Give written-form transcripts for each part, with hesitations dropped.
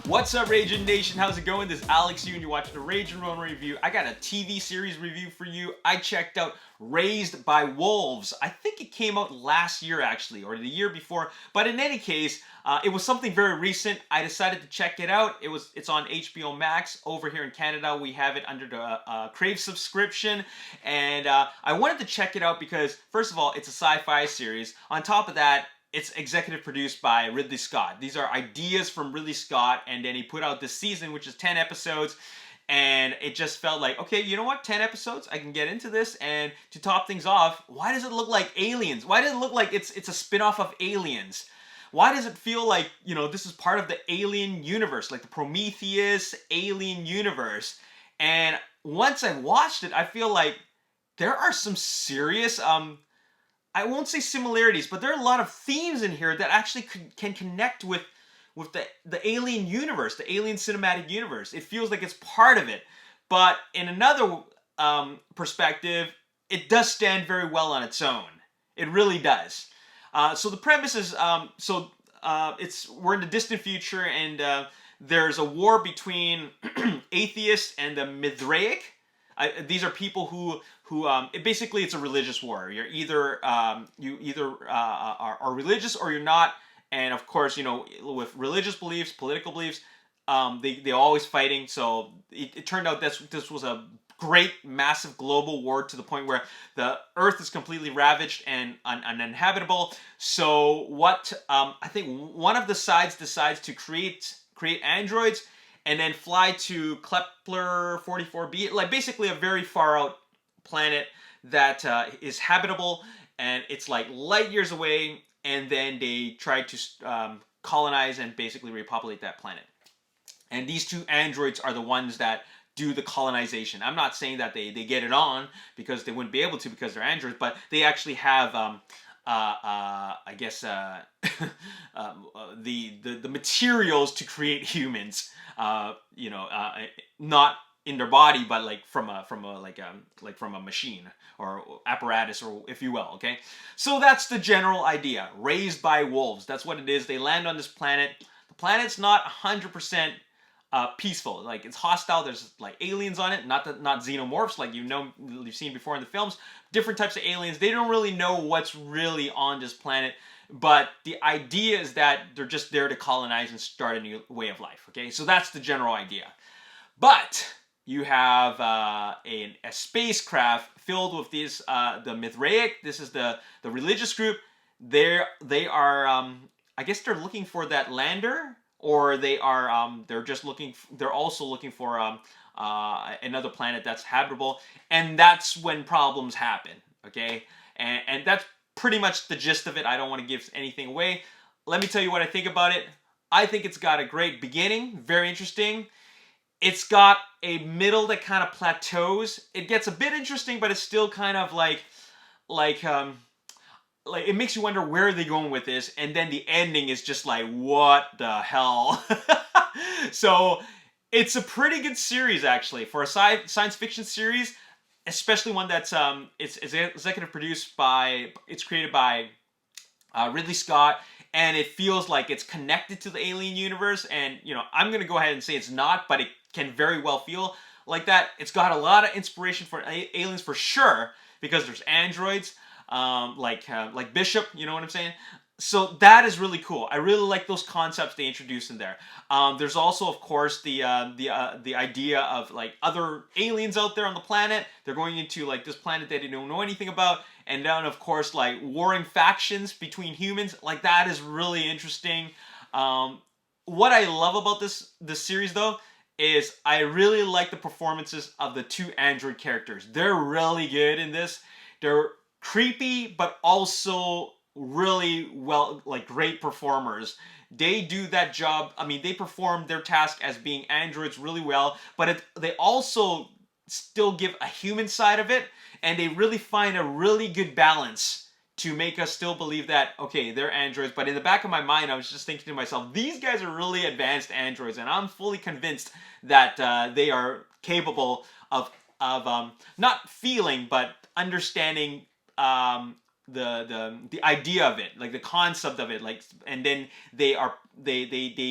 What's up, Ragin Nation? How's it going? This is Alex here, and you're watching the Ragin Ronin review. I got a TV series review for you. I checked out Raised by Wolves. I think it came out last year, actually, or the year before. But in any case, it was something very recent. I decided to check it out. It's on HBO Max. Over here in Canada, we have it under the Crave subscription. And I wanted to check it out because, first of all, it's a sci-fi series. On top of that, it's executive produced by Ridley Scott. These are ideas from Ridley Scott, and then he put out this season, which is 10 episodes, and it just felt like, okay, you know what, 10 episodes, I can get into this. And to top things off, why does it look like Aliens? Why does it look like it's a spin-off of Aliens? Why does it feel like, you know, this is part of the Alien universe, like the Prometheus Alien universe? And once I watched it, I feel like there are some serious, I won't say similarities, but there are a lot of themes in here that actually can connect with the Alien universe, the Alien cinematic universe. It feels like it's part of it. But in another perspective, it does stand very well on its own. It really does. So the premise is, we're in the distant future, and there's a war between atheists and the Mithraic. These are people who basically it's a religious war. You're either are religious or you're not. And of course, you know, with religious beliefs, political beliefs, they're always fighting. So it turned out this was a great, massive global war to the point where the Earth is completely ravaged and uninhabitable. So what I think one of the sides decides to create androids and then fly to Kepler 44b, like basically a very far out planet that is habitable, and it's like light years away, and then they try to colonize and basically repopulate that planet. And these two androids are the ones that do the colonization. I'm not saying that they get it on, because they wouldn't be able to because they're androids, but they actually have I guess the materials to create humans. Not in their body, but like from a machine or apparatus, or if you will. Okay, so that's the general idea. Raised by wolves. That's what it is. They land on this planet. The planet's not 100% peaceful. Like, it's hostile. There's like aliens on it, not xenomorphs like you've seen before in the films. Different types of aliens. They don't really know what's really on this planet, but the idea is that they're just there to colonize and start a new way of life. Okay, so that's the general idea. But you have a spacecraft filled with these the Mithraic. This is the religious group. They are I guess they're looking for that lander, or they're also looking for another planet that's habitable, and that's when problems happen. Okay, and that's pretty much the gist of it. I don't want to give anything away. Let me tell you what I think about it. I think it's got a great beginning, very interesting. It's got a middle that kind of plateaus. It gets a bit interesting, but it's still kind of like it makes you wonder where are they going with this, and then the ending is just like, what the hell? So it's a pretty good series, actually, for a science fiction series, especially one that's it's executive produced by, it's created by Ridley Scott, and it feels like it's connected to the Alien universe. And you know, I'm gonna go ahead and say it's not, but it can very well feel like that. It's got a lot of inspiration for aliens for sure, because there's androids, like Bishop, you know what I'm saying? So that is really cool. I really like those concepts they introduced in there. There's also, of course, the idea of like other aliens out there on the planet. They're going into like this planet that they don't know anything about, and then of course like warring factions between humans. Like, that is really interesting. What I love about this series though is I really like the performances of the two android characters. They're really good in this. They're creepy, but also really well, like great performers. They do that job. I mean, they perform their task as being androids really well, but they also still give a human side of it, and they really find a really good balance to make us still believe that, okay, they're androids, but in the back of my mind, I was just thinking to myself, these guys are really advanced androids, and I'm fully convinced that they are capable of not feeling, but understanding the idea of it, like the concept of it, like, and then they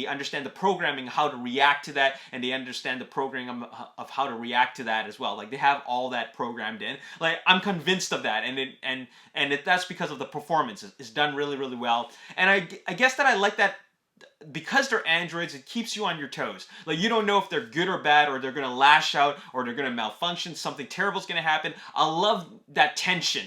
understand the programming, how to react to that, and they understand the programming of how to react to that as well. Like they have all that programmed in. Like I'm convinced of that, and that's because of the performance. It's done really really well, and I guess that I like that because they're androids, it keeps you on your toes. Like you don't know if they're good or bad, or they're gonna lash out, or they're gonna malfunction. Something terrible's gonna happen. I love that tension,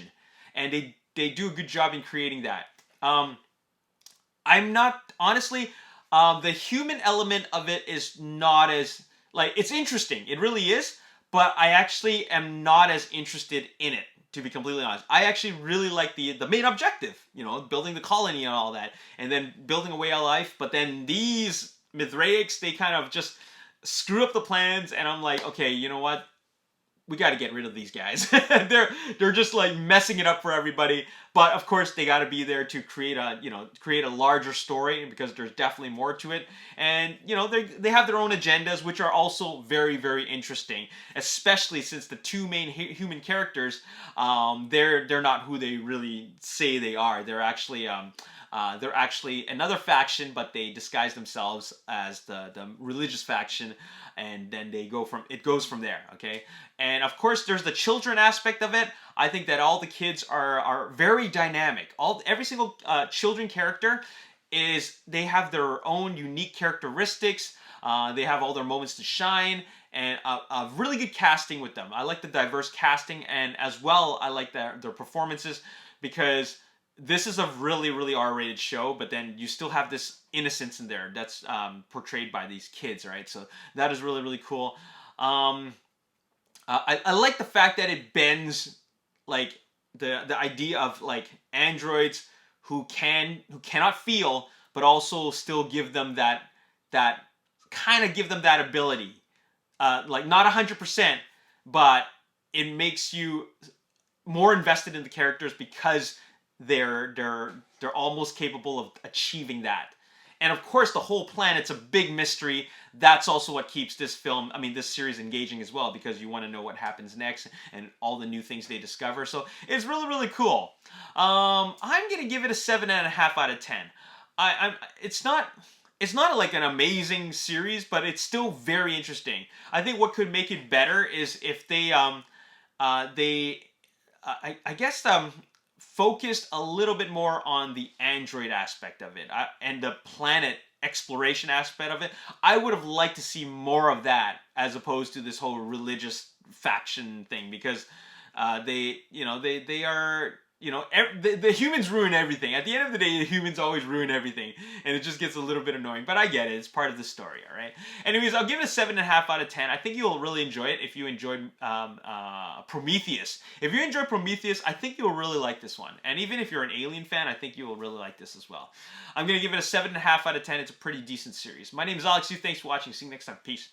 and they do a good job in creating that. I'm not honestly, the human element of it is not as like it's interesting. It really is, but I actually am not as interested in it. To be completely honest, I actually really like the main objective, you know, building the colony and all that, and then building a way of life. But then these Mithraics, they kind of just screw up the plans, and I'm like, okay, you know what? We got to get rid of these guys. they're just like messing it up for everybody. But of course, they got to be there to create a larger story, because there's definitely more to it. And you know, they have their own agendas, which are also very very interesting. Especially since the two main human characters, they're not who they really say they are. They're actually another faction, but they disguise themselves as the religious faction, and then it goes from there. Okay, and of course there's the children aspect of it. I think that all the kids are very dynamic. Every single children character they have their own unique characteristics. They have all their moments to shine, and a really good casting with them. I like the diverse casting, and as well I like their performances, because this is a really really R-rated show, but then you still have this innocence in there that's portrayed by these kids, right? So that is really really cool. I like the fact that it bends like the idea of like androids who cannot feel, but also still give them that kind of give them that ability, like not 100%, but it makes you more invested in the characters, because they're almost capable of achieving that. And of course, the whole planet's a big mystery. That's also what keeps this series engaging as well, because you want to know what happens next and all the new things they discover. So it's really, really cool. I'm gonna give it a 7.5 out of 10. It's not like an amazing series, but it's still very interesting. I think what could make it better is if I guess focused a little bit more on the android aspect of it, and the planet exploration aspect of it. I would have liked to see more of that, as opposed to this whole religious faction thing, because they are, the humans ruin everything. At the end of the day, the humans always ruin everything, and it just gets a little bit annoying. But I get it; it's part of the story. All right. Anyways, I'll give it a 7.5 out of 10. I think you'll really enjoy it if you enjoyed Prometheus. If you enjoy Prometheus, I think you'll really like this one. And even if you're an Alien fan, I think you will really like this as well. I'm gonna give it a 7.5 out of 10. It's a pretty decent series. My name is Alex Yu. Thanks for watching. See you next time. Peace.